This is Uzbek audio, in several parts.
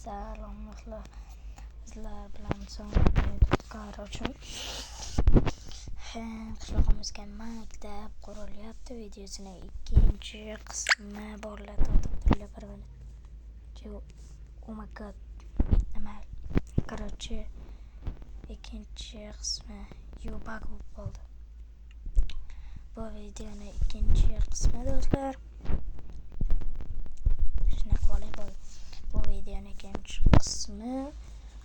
Salomlar sizlar bilan sonli tutkar uchun qishlog'imizga maktab qurilyapti videosining ikkinchi qismi boriladi. Oh my god, nima? Короче, ikkinchi qismi bug bo'ldi. Bu videoning ikkinchi qismi do'stlar. Bu videoning ikkinchi qismi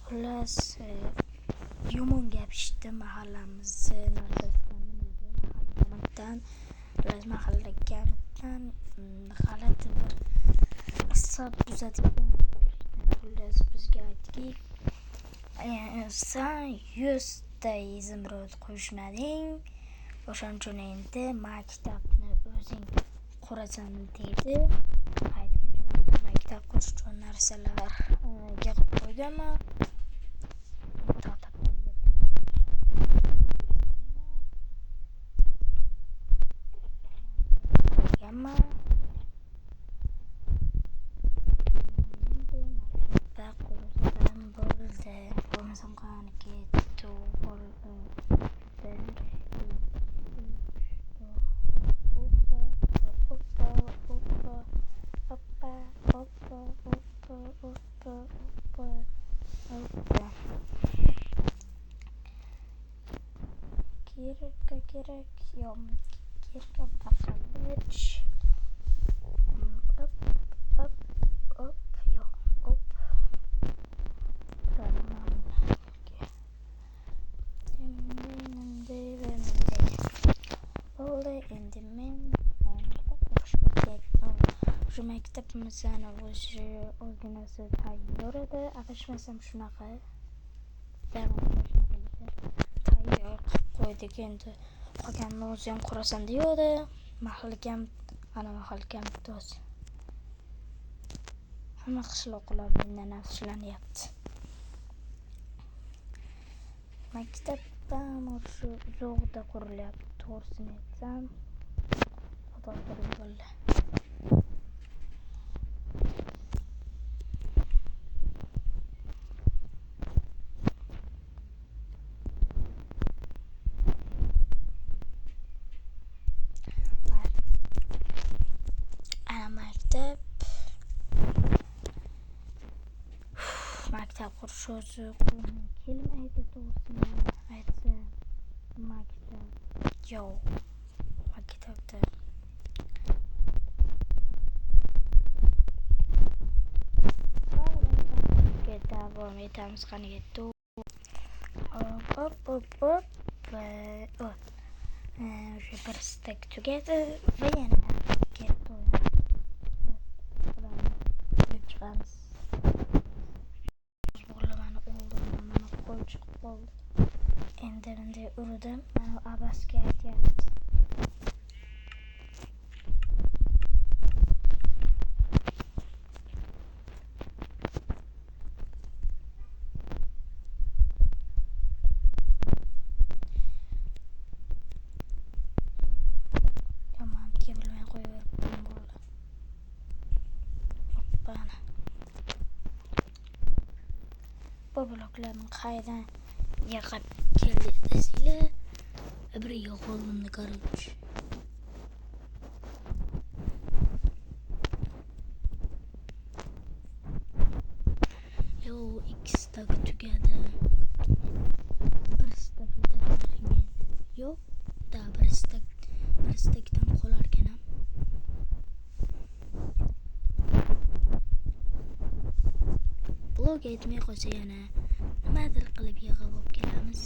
xullas yomon gap eshitdim mahallamizni mahalladan g'alati bir hisob tuzatgan. Xullas bizga aytdiki, sen 100 ta izimrod qo'shmading, o'shaning uchun endi maktabni o'zing qurasan dedi. Maktab qurish uchun narsalarga qo'yganman. Kirka baqalich endi men shu maktabimizdan o'zginasi tayyor edi, adashmasam shunaqa tayyor qilib qo'ydik. Endi qolganini o'zing qurasan deydi. Mahallakam do'st. Hamma qishloqlar mendan afsuslanyapti. Maktabdan shu uzoqda qurilyapti, to'g'risini aytsam. Xudo biladi. Maktab qurish o'zi qo'limdan kelmaydi, to'g'risini aytsam. Maktabda davom etamiz. Qani ketdi. O'sha bir stek tugadi va yana ketdi. Chiqamiz. Bo'g'lamani oldimdan mana qo'l chiqib qoldi. Endi urdim, mana abasga aytyapti. Mamamga bilmay qo'yaveribdim bo'ldi. Hoppana. Bu bloklarning qaydan yaqib keldi desanglar, bir yo'qolganda qarab. Ikki stak tugadi. Bir stak bitadi. Yo'q, bir stakdan qolar ekan. Blok aytmay qo'ysa yana nimadir qilib yig'ib olib kelamiz.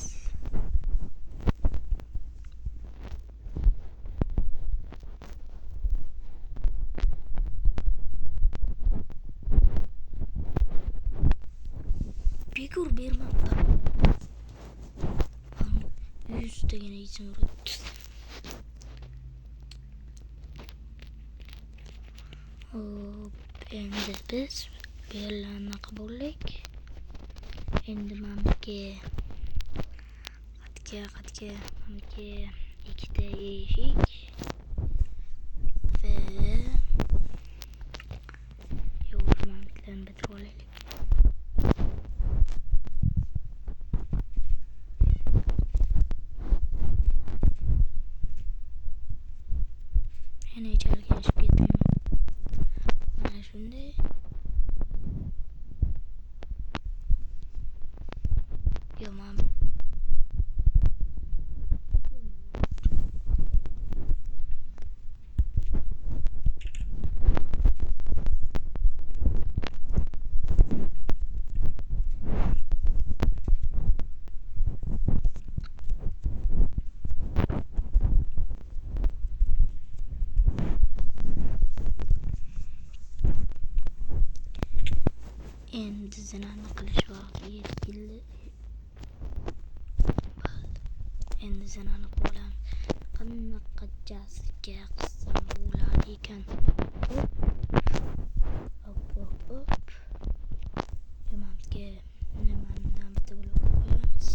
Bekur bermabdi. 100 degani izimrod. Endi biz bellarni qabullik. Endi mamga qatga ikkita eshik va yo'llarni bitirib olaylik. Yomam. Endi zinani qilish vaqti yetgildi. Endi zinani qo'lamiz. Qanaqa jazga qissam bo'lar ekan. Hop. Yomamga nimani bitta bo'lib qo'yamiz.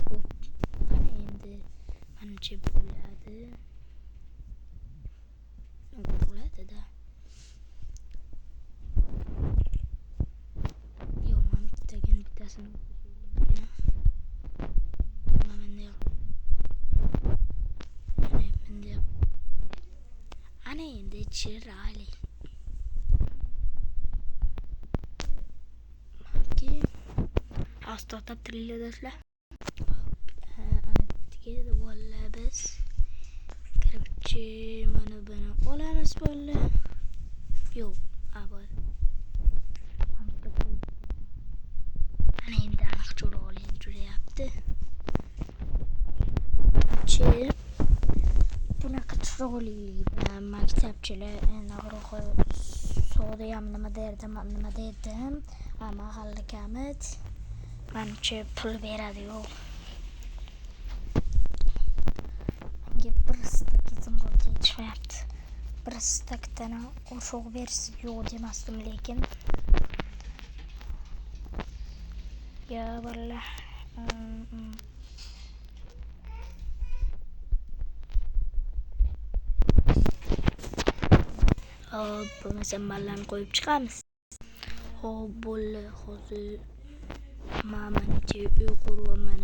Hop. Mana endi menimcha bo'ladi. Bo'ladi-da. Yomam bittagan bittasini ana endi chiroyli. Hasta trilli do'stlar. Ana valla biz kiribchi mana buni olamiz bo'ldi. Yo'q, avval. Ana endi aniq chiroyli turibdi. Bunaqa chiroyli maktabchilar guruhi sodayam nima derdim. Mahalla kamit. Menimcha pul beradi-yu. Menga bir stak zimrod yetishmayapti. Bir stakdan o'shoq bersa yo'q demasdim, lekin ya valla. Hop, bo'lmasa mallarni qo'yib chiqamiz. Hop, bo'ldi. Hozir menimcha uy quryapman.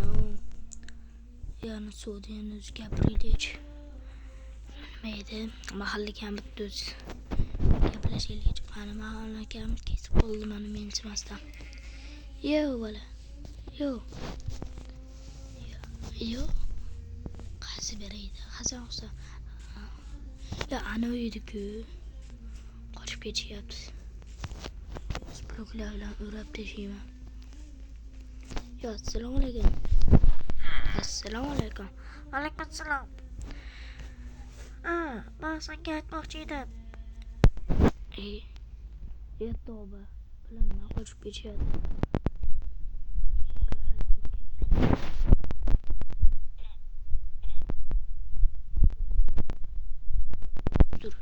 Yani Sodiyani o'zi gapiraylik. Mayda, mahalla kamit do'z gaplashaylik. Ana mahalla kamit kesib qoldi meni mensimasdan. Yo bola. Yo. Qaysi beraydi? Hasan olsa. Ya ana uydi-ku. Qochib ketyapti. Bloklar bilan o'rab tashlayman. Yo, assalomu alaykum. Assalomu alaykum. Alaykum assalom. Men senga aytmoqchi edim. Tavba. Bilan qochib ketyapti. Dur.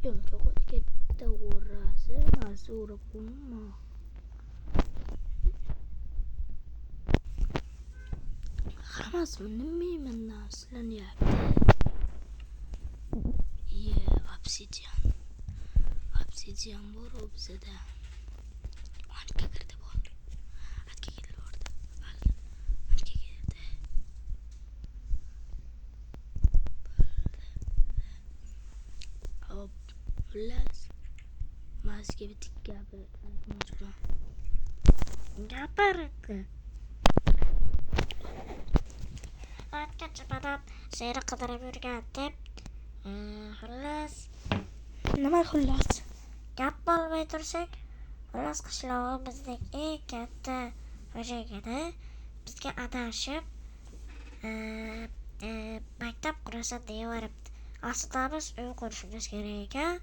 Yo, çok ketdi orası. Masura bulma. Qaramasmi, nimayman narsalanyapti. Obsidian bor o bizada. Anka kirdi bor. Atga keldi orada. Anka keldi. Hop, xullas. Masga bitik gapi aytmoqchiman. Gapirdi. Angacha mana seni qidirib yurgan deb. Xullas. Nima xullas? Gap bo'lmay tursak, xullas qishlog'imizning eng katta xo'jayini bizga adashib maktab qurasan deyaveribdi. Aslida biz uy qurishimiz kerak ekan.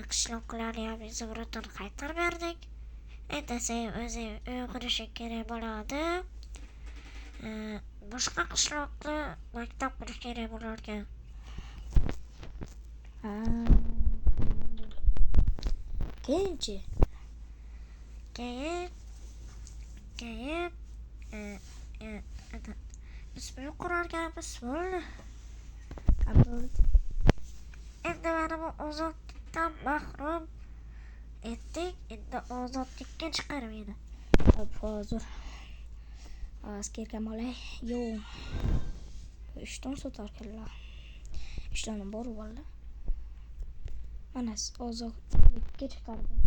Qishloqlarni ham zimrodini qaytarib berdik. Endi sen o'zing uy qurishing kerak bo'ladi. Boshqa qishloqda maktab qurish kerak bo'larkan. Keyinchi? Keyin biz uy qurarkanmiz bo'ldi. Endi mana bu ozodlikdan mahrum etdik. Endi ozodlikka chiqarmaydi. Hozir askerga malay yo'q. Ishton sotarkanlar. Ishtonim bor valla. Mana ozodlikka chiqardim.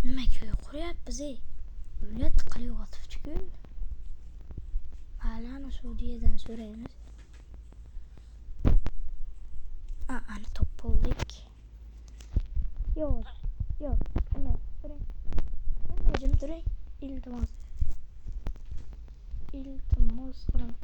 Nimaga quryapmiz ey? Uyat qilyapti-ku. Malani Saudiyadan so'raymiz. Ana topildik. Yo'q. Ana turing. Jim turing. Iltimos qilaman.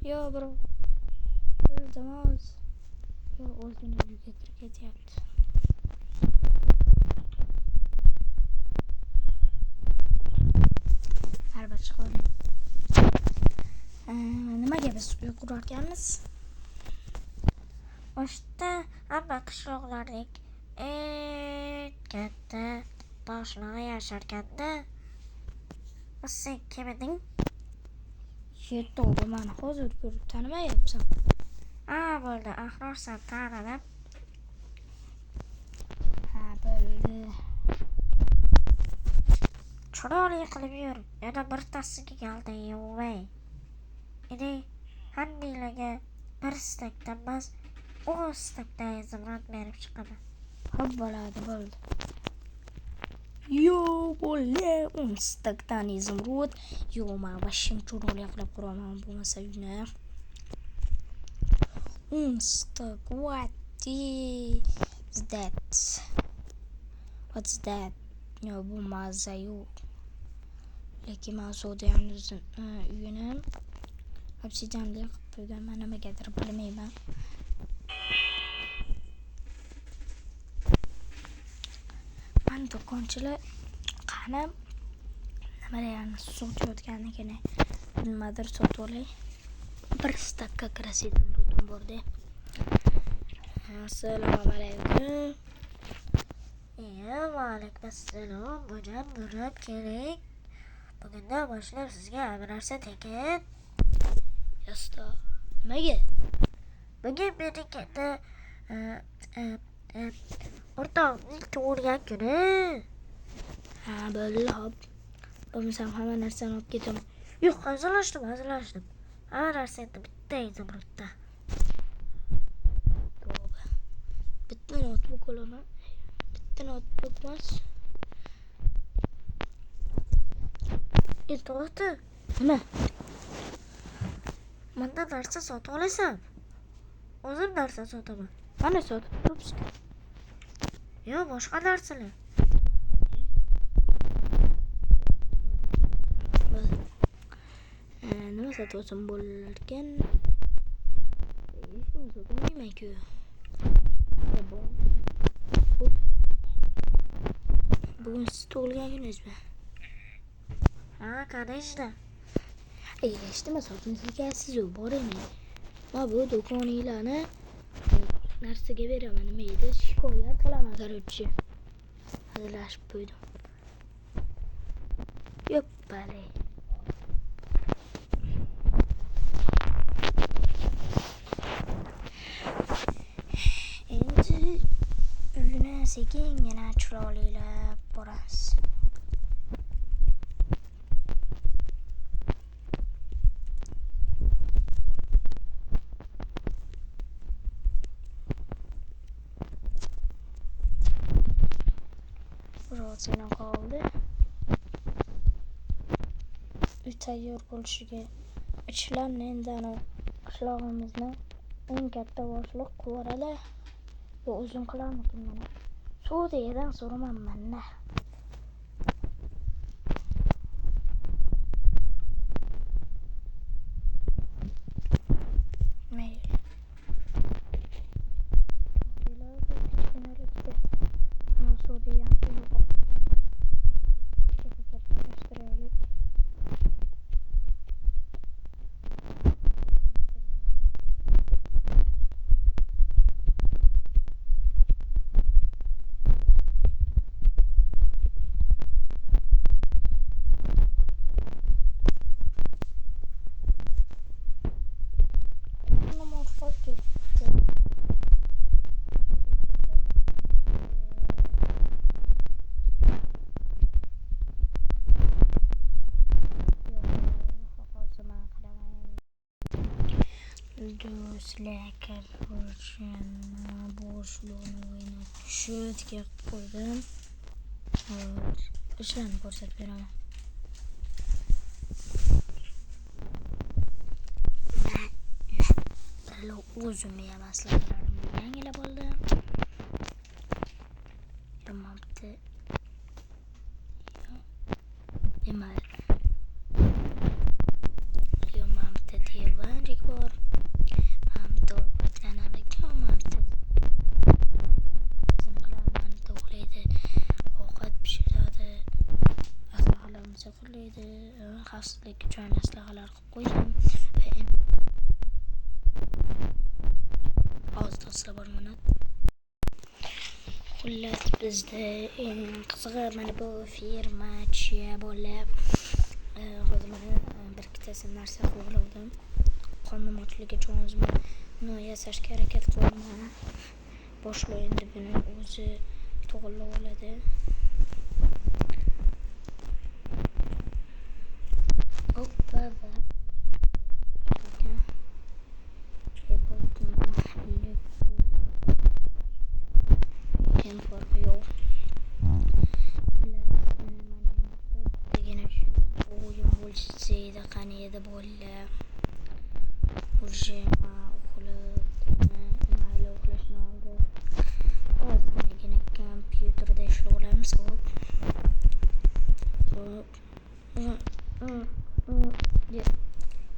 Yo bro. Iltimos. Yo o'zini uyiga kirib ketyapti. Albatta chiqaman. Nimaga biz uy qurarkanmiz? O'shda hamma qishloqlardek katta toshlarga yasharkanda. Sen kim eding? To'g'ri, meni hozir ko'rib tanimayapsan. Bo'ldi, ahrorsan tanidim. Bo'ldi. Chiroyli qilib yur. Yana birtasiga keldi yo'g'ay. Handiylarga bir stakdan emas, 10 stakdan zimrat berib chiqaman. Bo'ldi. Yo bo'le 10 stakdan izimrod. Yo men vashim chiroyli qilib quraman bo'lmasa uyni. 10 stak. What's that? Yo bu mazza yo'q. Lekin men Saudiyaning uyini obsidianli qilib qo'yganman, nimagadir bilmayman. Men do'konchilar qani nimalarni sotayotganligini nimadir sotib olay. Bir stakka krasitim borda. Assalomu alaykum. Va alaykum assalom. Bujam keling. Bugundan boshlab sizga hamma narsa tekin. Yasta. Nimaga? Bugun meni katta o'rtog'imning tug'ilgan kuni. Bo'ldi hop. Bo'lmasam hamma narsani olib ketaman. Yo'q, hazillashdim. Hamma narsa endi bitta izimrodda. To'g'ri. Bitta notebook olaman. Bitta notebook emas. To'xta. Nima? Mendan narsa sotib olasan. O'zim narsa sotaman. Mana sotib turibsiz. Yo, boshqa narsalar. Nima sotib bo'larkan? Hech nima sotmayman-ku. Bugun siz tug'ilgan kuningizmi? Конечно. Eshitma sotmaslikka siz boring. Men bu do'koninglarni narsaga beraman, nima edi? Shikoyat qilaman, короче. Hazillashib qo'ydim. Yo'ppale. Endi uyni sekingina chiroylilab boramiz. Rosina qoldi. Uy tayyor bo'lishiga ishlarni endi qishlog'imizni eng katta boshliq qilib bu o'zim qilarmikin mana. Saudiyadan so'ramanman-da. Do'stlarga boshlovni o'ynab tushirga qo'ydim. Hozir ishlarni ko'rsatib beraman. O'zimni ham aslahalarimni yangilab oldim. Yomabdi. Yomabdi divanlik bor. Mamda ovqatlanar ekan, mamda. Bizim bilan to'g'laydi. Ovqat pishiradi. Aslahalarni saqlaydi. Xavfsizlik uchun aslahalar qilib qo'ydim. Hozir borman. Xullas bizda eng qizig'i mana bu firmachi bo'lib hozir mana bir ikkitasi narsa qo'g'lavdim. Qonim ochligiga o'zimni yasashga harakat qilaman. Boshlo endi buni o'zi to'g'rilab oladi. Hoppa va farqi yo'q. Degani shu o'yin bo'lsaydi qani edi bolalar. Уже mayli uxlashni oldi. Ozginagina kompyuterda ishlayapmiz.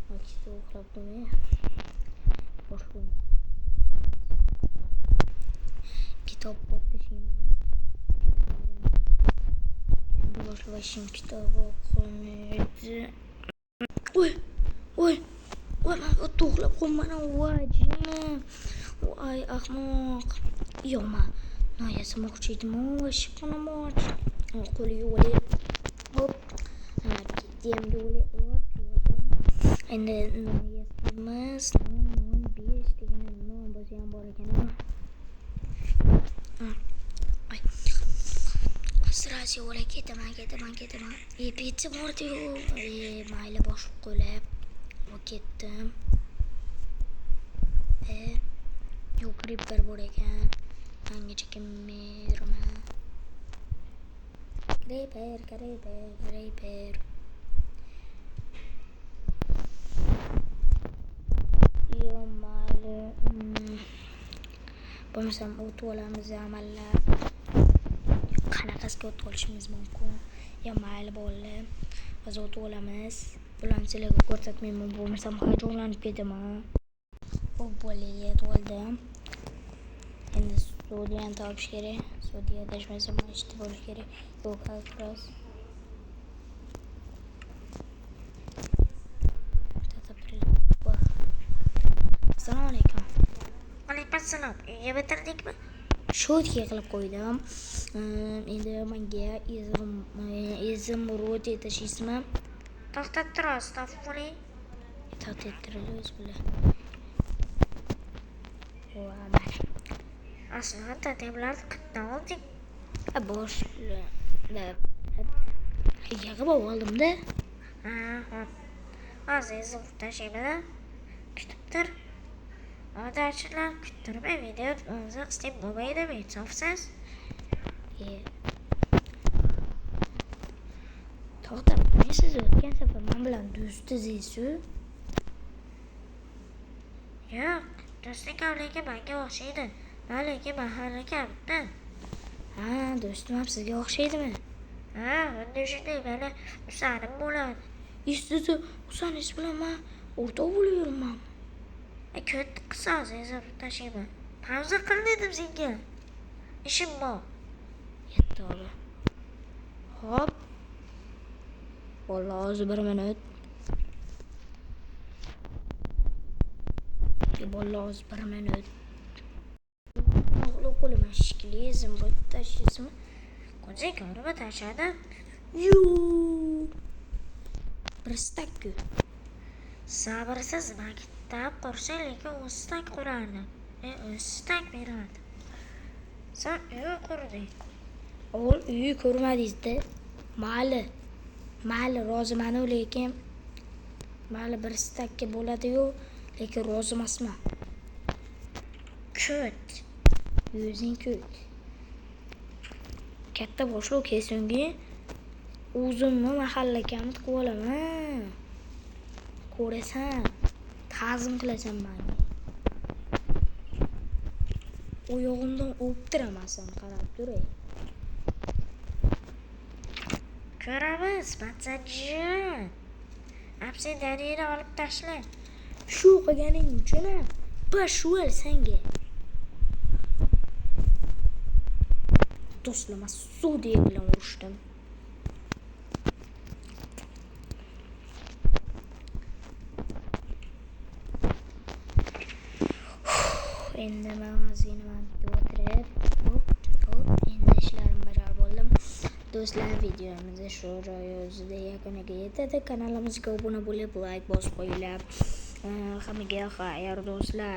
Makista uxlab qo'yay. Boshqa kitob o'qishimiz. Boshlashim kitob o'qiydi. Voy, men uxlab qolmadim. Voy, ahmoq. Yo'ma. Noyasamoqchi edim. Shipqanim och. Qo'li yo'lib. Hop. Ketdim yo'lib. Endi noyasamiz. Non 5 degan non bo'lsa ham bor ekan. Sırası yo'la ketaman. Pizza bordi-yu. Mayli bosh qo'lab ketdim. Yo'q, creeper bor ekan. Mengacha kimiraman. Creeper. Yo mayli. Bo'lmasam o'tib olamiz amallab. Qanaqasiga o'tib olishimiz mumkin? Yo mayli bo'ldi. Biz o'tib olamiz. Bularni sizlarga ko'rsatmayman. Bo'lmasam hayajonlanib ketaman. Bo'layga to'ldim. Endi studiyani topish kerak. Studiya adashmasam ishda bo'lish kerak. Yo'q, hozir. Assalomu alaykum. Alaykum assalom. Uyga bitirdikmi? Shotga qilib qo'ydim. Endi menga izimrod etishizmi? To'xtab turasiz, topib qo'ying. To'xtab turasiz bilan. Aslida tadbirlarni qitdan oldik. Boshlab yig'ib oldim-da. Hop. Hozir tashlayman. Kutib tur. Odatchilar kuttirib video o'zi istib bo'lmaydi, insofsiz. To'xtab, siz o'tgan safar men bilan do'stsiz-ku? Yo'q, do'stlik avliga menga o'xshaydi. Lekin mahalla katta. Do'stim ham sizga o'xshaydimi? Endi shunday mana Husanim bo'ladi. Siz Husaningiz bilan men o'rtoq bo'laverman. Ko't qisasiz tashlayman. Pauza qil dedim senga. Ishim bor. Yetti ola. Hop. Vallahi hozir 1 minut. Vallahi 1 minut. O'g'lim qo'liman shikli zimrod tashlaysizmi? Qo'zi ko'rib tashladi. Bir stakku. Sabrsiz maktab qursa lekin o'stak qurardi. O'stak berardi. Sen uy qurding. O'g'il uy ko'rmadingiz-da. Mayli roziman lekin mayli bir stakka bo'ladi-yu, lekin rozi emasman. Ko't. O'zing ko't. Katta boshliq kelsungi o'zimni mahallakamni qilib olaman. Ko'rasan, ta'zim qilasan menga. Oyog'imdan o'ptiraman seni, qarab turay. Ko'ramiz, Matsajon. Absidiyani olib tashla. Shu qilganing uchun ham bashval senga. Do'stlama Sudiya bilan urushdim. Endi men ozgina o'tirib, endi ishlarim bajarib oldim. Do'stlar, videomiz shu joy o'zida yakuniga yetadi. Kanalimizga obuna bo'lib, like bosib qo'yinglar. Hammaga xayr do'stlar.